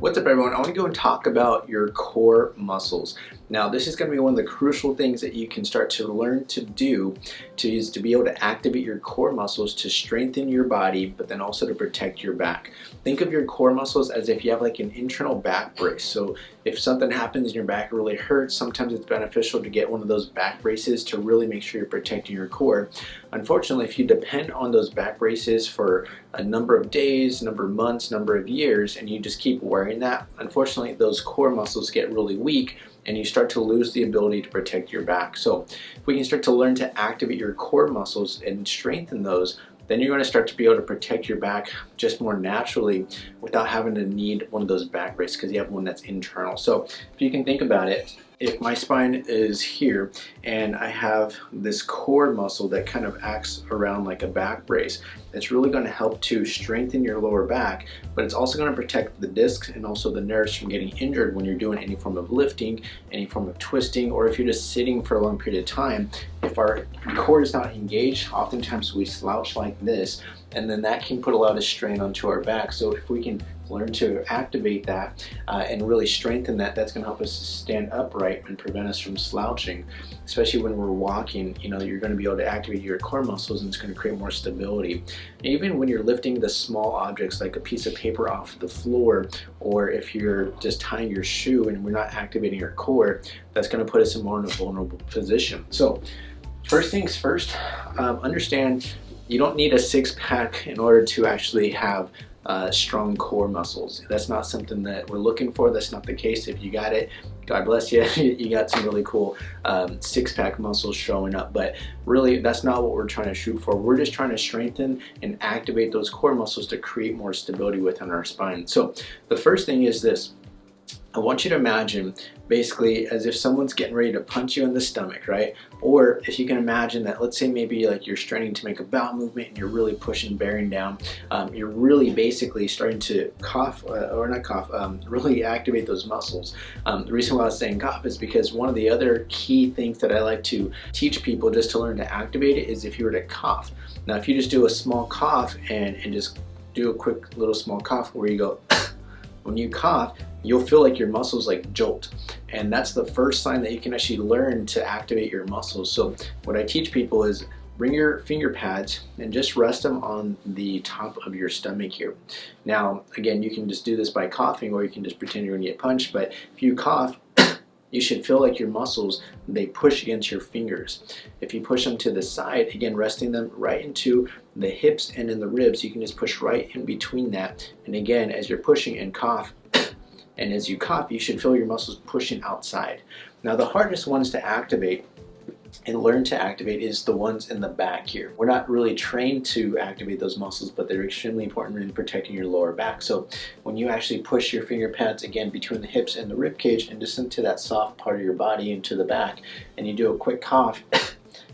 What's up, everyone? I want to go and talk about your core muscles. Now, this is going to be one of the crucial things that you can start to learn to do to be able to activate your core muscles to strengthen your body, but then also to protect your back. Think of your core muscles as if you have like an internal back brace. So if something happens and your back really hurts, sometimes it's beneficial to get one of those back braces to really make sure you're protecting your core. Unfortunately, if you depend on those back braces for a number of days, number of months, number of years, and you just keep wearing that, unfortunately those core muscles get really weak and you start to lose the ability to protect your back. So if we can start to learn to activate your core muscles and strengthen those, then you're going to start to be able to protect your back just more naturally without having to need one of those back braces because you have one that's internal. So if you can think about it, if my spine is here and I have this core muscle that kind of acts around like a back brace, it's really going to help to strengthen your lower back, but it's also going to protect the discs and also the nerves from getting injured when you're doing any form of lifting, any form of twisting, or if you're just sitting for a long period of time. If our core is not engaged, oftentimes we slouch like this, and then that can put a lot of strain onto our back. So if we can learn to activate that and really strengthen that, that's going to help us stand upright and prevent us from slouching, especially when we're walking. You know, you're going to be able to activate your core muscles and it's going to create more stability. Even when you're lifting the small objects like a piece of paper off the floor, or if you're just tying your shoe and we're not activating your core, that's going to put us in more of a vulnerable position. So first things first, understand you don't need a six-pack in order to actually have strong core muscles. That's not something that we're looking for. That's not the case. If you got it, God bless you. You got some really cool six-pack muscles showing up, but really that's not what we're trying to shoot for. We're just trying to strengthen and activate those core muscles to create more stability within our spine. So the first thing is this. I want you to imagine basically as if someone's getting ready to punch you in the stomach, right? Or if you can imagine that, let's say maybe like you're starting to make a bowel movement and you're really pushing, bearing down. You're really basically starting to cough, or not cough, really activate those muscles. The reason why I was saying cough is because one of the other key things that I like to teach people just to learn to activate it is if you were to cough. Now, if you just do a small cough and just do a quick little small cough where you go, when you cough, you'll feel like your muscles like jolt. And that's the first sign that you can actually learn to activate your muscles. So what I teach people is bring your finger pads and just rest them on the top of your stomach here. Now, again, you can just do this by coughing, or you can just pretend you're gonna get punched, but if you cough, you should feel like your muscles, they push against your fingers. If you push them to the side, again, resting them right into the hips and in the ribs, you can just push right in between that. And again, as you're pushing and cough, and as you cough, you should feel your muscles pushing outside. Now, the hardest ones to activate and learn to activate is the ones in the back here. We're not really trained to activate those muscles, but they're extremely important in protecting your lower back. So when you actually push your finger pads again between the hips and the rib cage and just into that soft part of your body into the back, and you do a quick cough,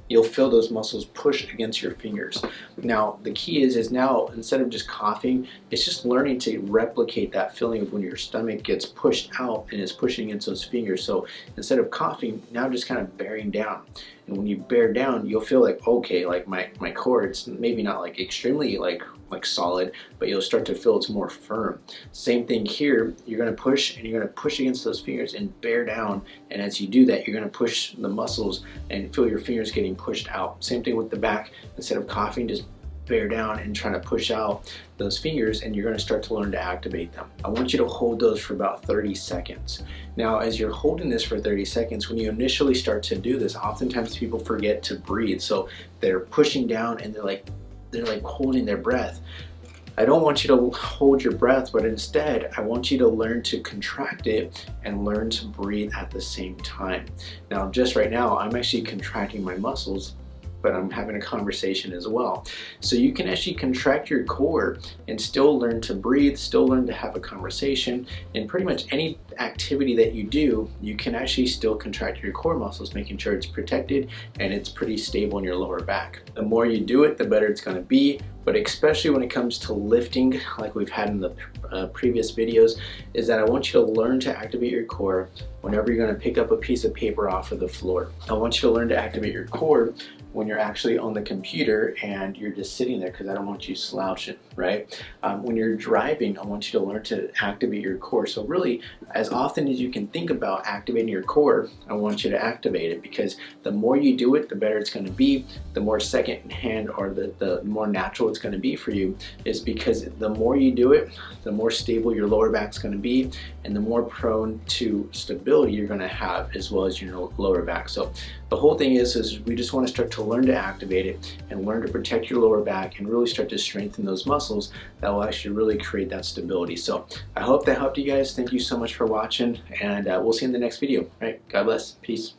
you'll feel those muscles push against your fingers. Now, the key is now instead of just coughing, it's just learning to replicate that feeling of when your stomach gets pushed out and is pushing against those fingers. So instead of coughing, now just kind of bearing down. And when you bear down, you'll feel like, okay, like my core, it's maybe not like extremely like solid, but you'll start to feel it's more firm. Same thing here, you're gonna push and you're gonna push against those fingers and bear down. And as you do that, you're gonna push the muscles and feel your fingers getting pushed out. Same thing with the back. Instead of coughing, just bear down and trying to push out those fingers, and you're going to start to learn to activate them. I want you to hold those for about 30 seconds. Now, as you're holding this for 30 seconds, when you initially start to do this, oftentimes people forget to breathe. So they're pushing down and they're like holding their breath. I don't want you to hold your breath, but instead I want you to learn to contract it and learn to breathe at the same time. Now, just right now, I'm actually contracting my muscles, but I'm having a conversation as well. So you can actually contract your core and still learn to breathe, still learn to have a conversation. And pretty much any activity that you do, you can actually still contract your core muscles, making sure it's protected and it's pretty stable in your lower back. The more you do it, the better it's gonna be. But especially when it comes to lifting, like we've had in the previous videos, is that I want you to learn to activate your core whenever you're gonna pick up a piece of paper off of the floor. I want you to learn to activate your core when you're actually on the computer and you're just sitting there, because I don't want you slouching, right? When you're driving, I want you to learn to activate your core. So really, as often as you can think about activating your core, I want you to activate it, because the more you do it, the better it's going to be. The more second hand, or the more natural it's going to be for you, is because the more you do it, the more stable your lower back's going to be, and the more prone to stability you're going to have, as well as your lower back. So the whole thing is we just want to start to learn to activate it and learn to protect your lower back and really start to strengthen those muscles that will actually really create that stability. So I hope that helped you guys. Thank you so much for watching, and we'll see you in the next video. All right, God bless. Peace.